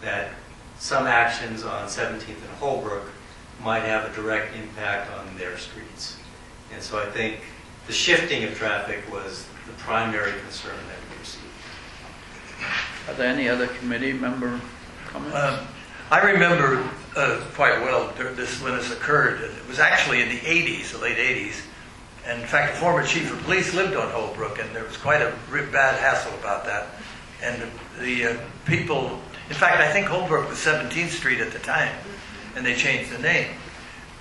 that some actions on 17th and Holbrook might have a direct impact on their streets. And so I think the shifting of traffic was the primary concern that we received. Are there any other committee member comments? I remember quite well when this occurred. It was actually in the 80s, the late 80s. And in fact, the former chief of police lived on Holbrook, and there was quite a bad hassle about that. And the people, in fact, I think Holbrook was 17th Street at the time, and they changed the name.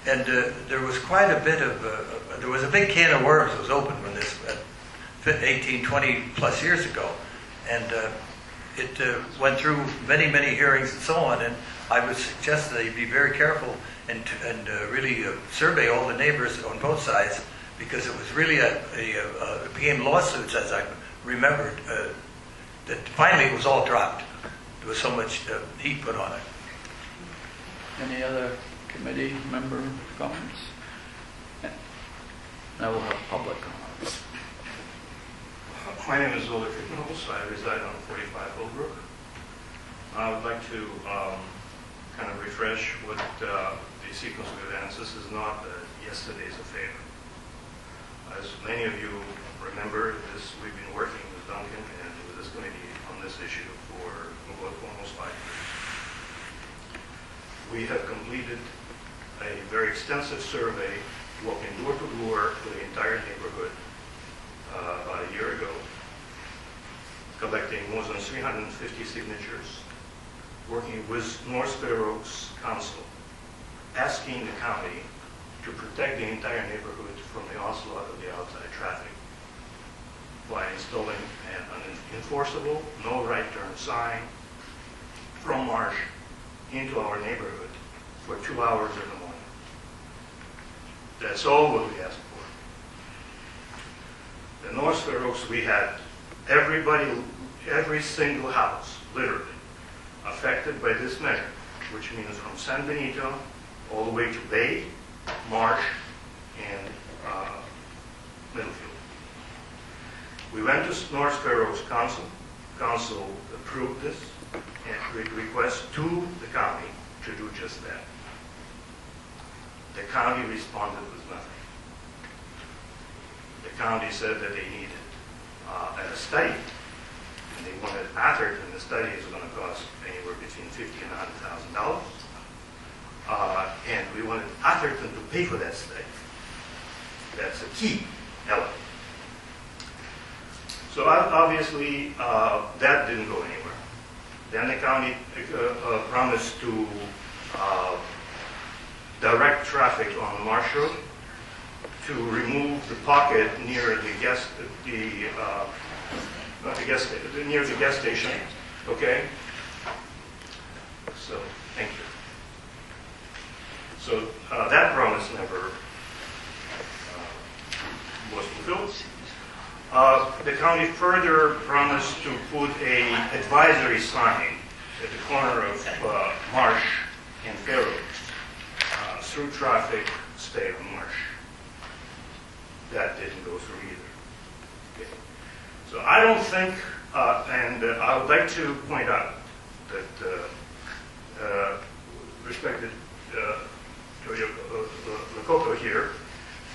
And there was quite a bit of, there was a big can of worms that was opened when this, 18, 20 plus years ago. And it went through many, many hearings and so on. And I would suggest that you be very careful and really survey all the neighbors on both sides, because it was really it became lawsuits, as I remembered, that finally it was all dropped. There was so much heat put on it. Any other committee member comments? Now we'll have public comments. My name is Ulrich Knowles. I reside on 45 Holbrook. I would like to kind of refresh what the sequence of events. This is not yesterday's affair. As many of you remember, we've been working with Duncan and with this committee on this issue for almost 5 years. We have completed a very extensive survey, walking door to door for the entire neighborhood about a year ago, collecting more than 350 signatures, working with North Fair Oaks Council, asking the county to protect the entire neighborhood from the onslaught of the outside traffic by installing an enforceable no right turn sign from Marsh into our neighborhood for 2 hours in the morning. That's all what we asked for. In North Fair Oaks, we had every single house, literally, affected by this measure, which means from San Benito all the way to Bay, Marsh, and Middlefield. We went to North Fair Oaks Council. Council approved this and request to the county to do just that. The county responded with nothing. The county said that they needed a study, and they wanted Atherton. The study is going to cost anywhere between $50,000 and $100,000. And we wanted Atherton to pay for that study. That's a key element. So obviously, that didn't go anywhere. Then the county promised to direct traffic on Marsh Road, to remove the pocket near the gas station. Okay. So thank you. So that promise never was fulfilled. The county further promised to put an advisory sign at the corner of Marsh and Fair Oaks. Through traffic, stay on Marsh. That didn't go through either. Okay. So I don't think, and I would like to point out that respected Lococo here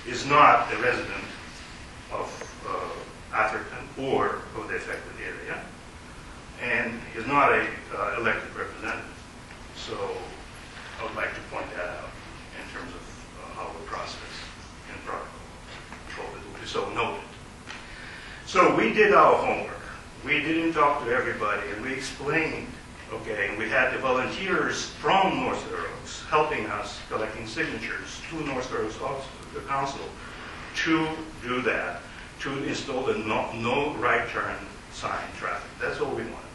is not a resident of Atherton or of the affected area, and is not an elected representative. So I would like to point that out in terms of our process and protocol. It will be so noted. So we did our homework. We didn't talk to everybody, and we explained, okay, and we had the volunteers from North Fair Oaks helping us collecting signatures to North Fair Oaks Council to do that, to install the no right turn sign traffic. That's all we wanted.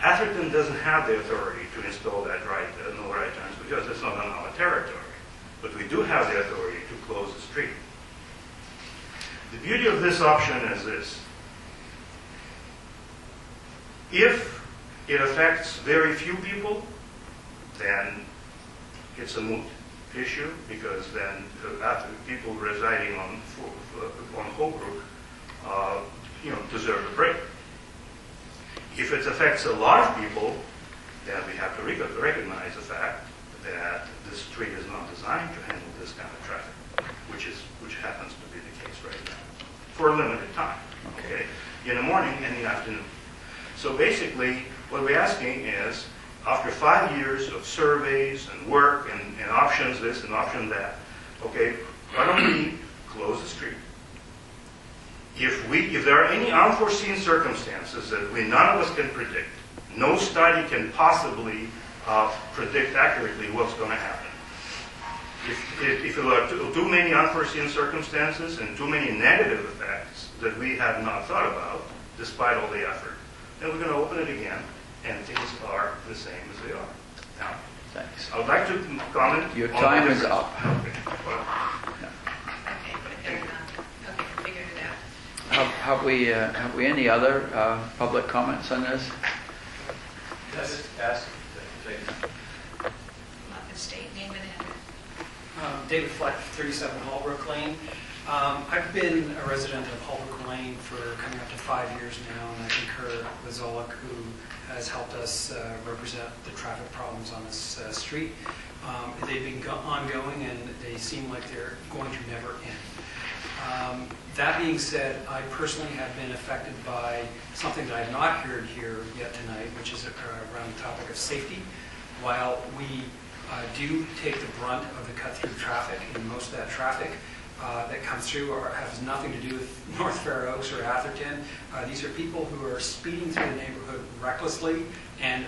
Atherton doesn't have the authority to install that no right turns because it's not on our territory. But we do have the authority to close the street. The beauty of this option is this. If it affects very few people, then it's a moot issue, because then people residing on Holbrook deserve a break. If it affects a lot of people, then we recognize the fact that the street is not designed to handle this kind of traffic, which happens to be the case right now, for a limited time, okay? In the morning and in the afternoon. So basically, what we're asking is, after 5 years of surveys and work and options this and option that, okay, why don't we close the street? If there are any unforeseen circumstances that none of us can predict, no study can possibly predict accurately what's going to happen. If there are too many unforeseen circumstances and too many negative effects that we have not thought about, despite all the effort, then we're going to open it again, and things are the same as they are. Now, Thanks. I would like to comment. Your on time the is up. Okay. Well, Okay, figured it out. Have we any other public comments on this? Can I just ask, State name and address. David Fleck, 37 Holbrook Lane. I've been a resident of Holbrook Lane for coming up to 5 years now, and I concur with Zolik, who has helped us represent the traffic problems on this street. They've been ongoing, and they seem like they're going to never end. That being said, I personally have been affected by something that I have not heard here yet tonight, which is around the topic of safety. While we do take the brunt of the cut-through traffic, and most of that traffic that comes through has nothing to do with North Fair Oaks or Atherton. These are people who are speeding through the neighborhood recklessly, and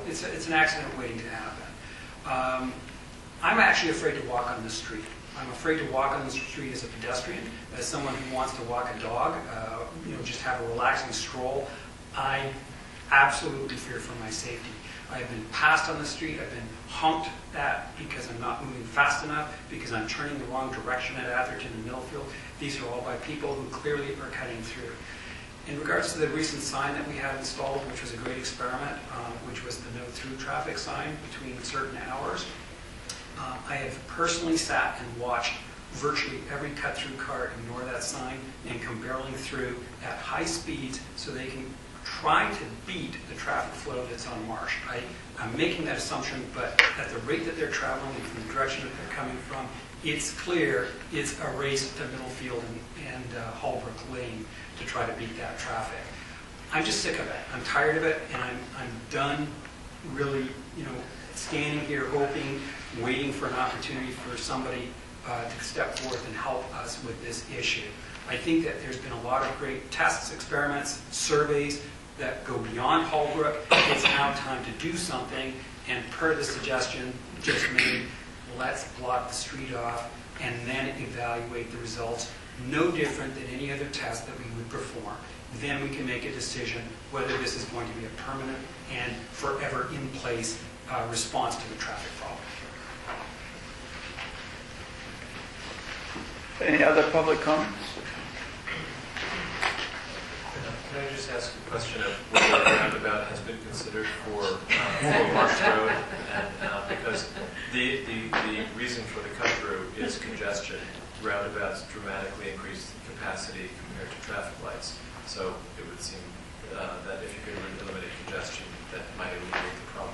it's an accident waiting to happen. I'm actually afraid to walk on the street. I'm afraid to walk on the street as a pedestrian, as someone who wants to walk a dog, just have a relaxing stroll. I absolutely fear for my safety. I've been passed on the street. I've been honked at because I'm not moving fast enough, because I'm turning the wrong direction at Atherton and Millfield. These are all by people who clearly are cutting through. In regards to the recent sign that we had installed, which was a great experiment, which was the no through traffic sign between certain hours, I have personally sat and watched virtually every cut-through car ignore that sign and come barreling through at high speeds so they can try to beat the traffic flow that's on Marsh. I'm making that assumption, but at the rate that they're traveling and from the direction that they're coming from, it's clear it's a race to Middlefield and Holbrook Lane to try to beat that traffic. I'm just sick of it. I'm tired of it, and I'm done really, standing here hoping, waiting for an opportunity for somebody to step forth and help us with this issue. I think that there's been a lot of great tests, experiments, surveys that go beyond Holbrook. It's now time to do something, and per the suggestion just made, let's block the street off and then evaluate the results, no different than any other test that we would perform. Then we can make a decision whether this is going to be a permanent and forever in place response to the traffic problem. Any other public comments? can I just ask a question of whether a roundabout has been considered for Marsh Road? And because the reason for the cut-through is congestion. Roundabouts dramatically increase capacity compared to traffic lights. So it would seem that if you could eliminate congestion, that might alleviate the problem.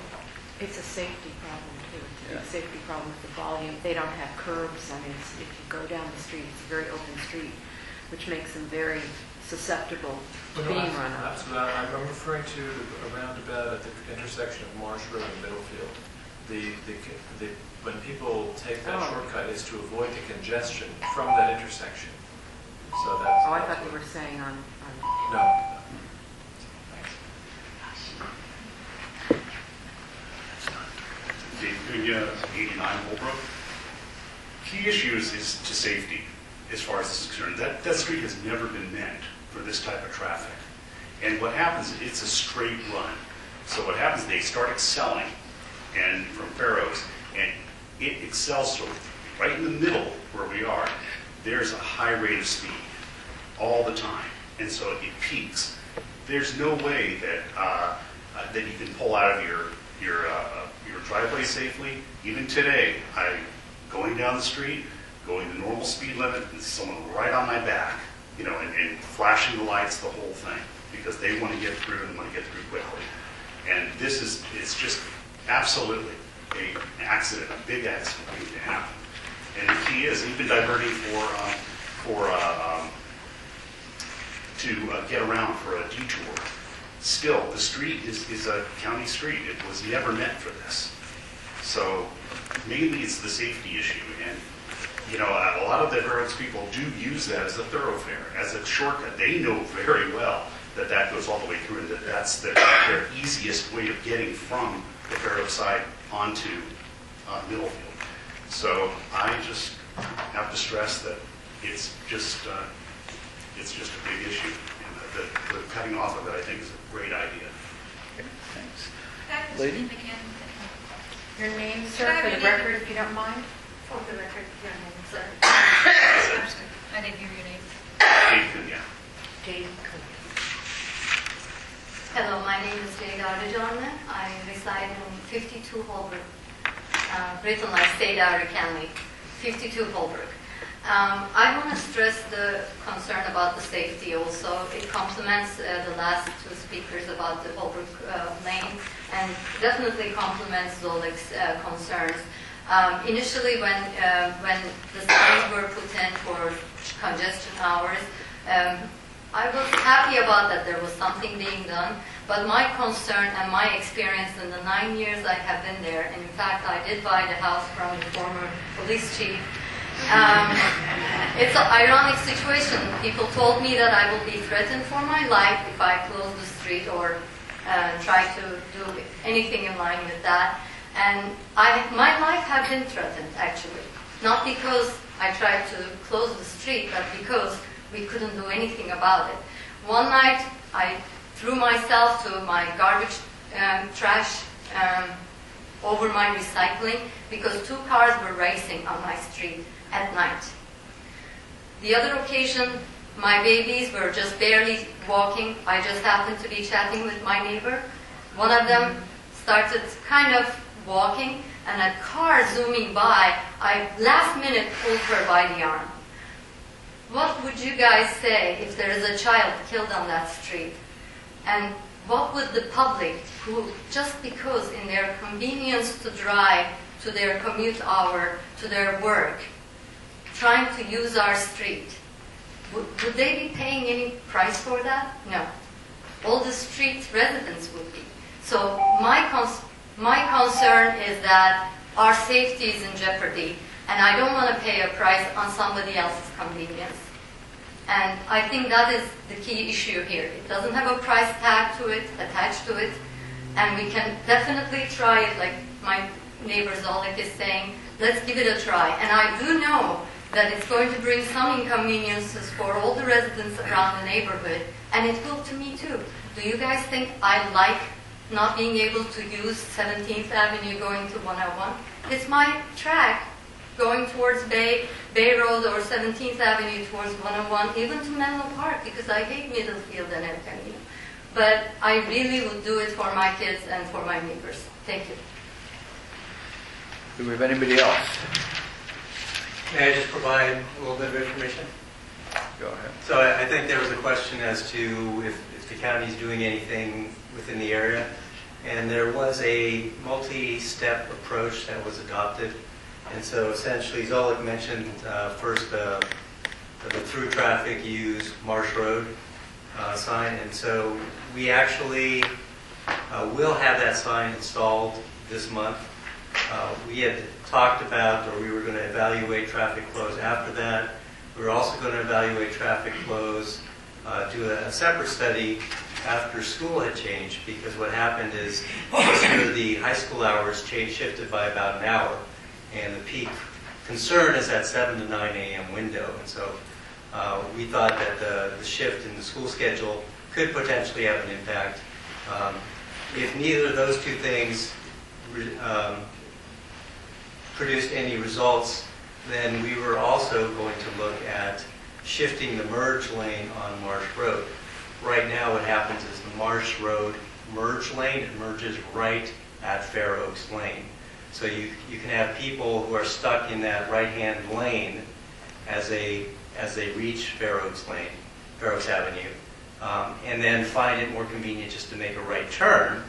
It's a safety problem, too. It's a Yeah. safety problem with the volume. They don't have curbs. I mean, if you go down the street, it's a very open street, which makes them very susceptible to being run over. Absolutely. I'm referring to a roundabout at the intersection of Marsh Road and Middlefield. When people take that shortcut, is to avoid the congestion from that intersection. So that's. Oh, I thought you were saying on No. Dave 89 Holbrook. Key issues is to safety as far as this is concerned. That street has never been meant for this type of traffic. And what happens, it's a straight run. So what happens, they start excelling and from Fair Oaks, and it excels so right in the middle where we are, there's a high rate of speed all the time. And so it peaks. There's no way that that you can pull out of your driveway safely. Even today, going down the street, going the normal speed limit, and someone right on my back, and flashing the lights, the whole thing, because they want to get through and want to get through quickly. And it's just absolutely an accident, a big accident waiting to happen. And the key is even diverting to get around for a detour. Still, the street is a county street. It was never meant for this. So mainly it's the safety issue. And you know, a lot of the Fair Oaks people do use that as a thoroughfare, as a shortcut. They know very well that that goes all the way through, and that that's their easiest way of getting from the Fair Oaks side onto Middlefield. So I just have to stress that it's just a big issue, and the cutting off of it, I think, is a great idea. Okay, thanks. That Lady? again. Your name, sir, for the record, if you don't mind? For the record, your name, sir. I'm sorry. I didn't hear your name. Nathan, yeah. Jade. Hello, my name is Jade Ardejan. I reside in 52 Holbrook, Brittle Light State Outer County, 52 Holbrook. I want to stress the concern about the safety also. It complements the last two speakers about the Holbrook lane, and definitely complements Zolik's concerns. Initially, when the signs were put in for congestion hours, I was happy about that there was something being done, but my concern and my experience in the 9 years I have been there, and in fact I did buy the house from the former police chief. It's an ironic situation. People told me that I will be threatened for my life if I close the street or try to do anything in line with that. And my life had been threatened, actually. Not because I tried to close the street, but because we couldn't do anything about it. One night, I threw myself to my garbage trash over my recycling because 2 cars were racing on my street at night. The other occasion, my babies were just barely walking. I just happened to be chatting with my neighbor. One of them started kind of walking, and a car zooming by, I last minute pulled her by the arm. What would you guys say if there is a child killed on that street? And what would the public, who just because in their convenience to drive to their commute hour, to their work, trying to use our street, would they be paying any price for that? No. All the street residents would be. So my concern is that our safety is in jeopardy, and I don't want to pay a price on somebody else's convenience. And I think that is the key issue here. It doesn't have a price tag to it, attached to it, and we can definitely try it, like my neighbor Zolik is saying, let's give it a try. And I do know that it's going to bring some inconveniences for all the residents around the neighborhood, and it will to me too. Do you guys think I like not being able to use 17th Avenue going to 101? It's my track going towards Bay Road or 17th Avenue towards 101, even to Menlo Park, because I hate Middlefield and Avenue. But I really would do it for my kids and for my neighbors. Thank you. Do we have anybody else? May I just provide a little bit of information? Go ahead. So I think there was a question as to if the county's doing anything within the area. And there was a multi-step approach that was adopted. And so essentially, Zolik mentioned first the through traffic use Marsh Road sign. And so we actually will have that sign installed this month. We had talked about, or we were going to evaluate traffic flows after that. We were also going to evaluate traffic flows, do a separate study after school had changed, because what happened is this year the high school hours shifted by about an hour, and the peak concern is that 7 to 9 a.m. window. And so we thought that the shift in the school schedule could potentially have an impact. If neither of those two things produced any results, then we were also going to look at shifting the merge lane on Marsh Road. Right now what happens is the Marsh Road merge lane, it merges right at Fair Oaks Lane. So you can have people who are stuck in that right-hand lane as they reach Fair Oaks Lane, Fair Oaks Avenue, and then find it more convenient just to make a right turn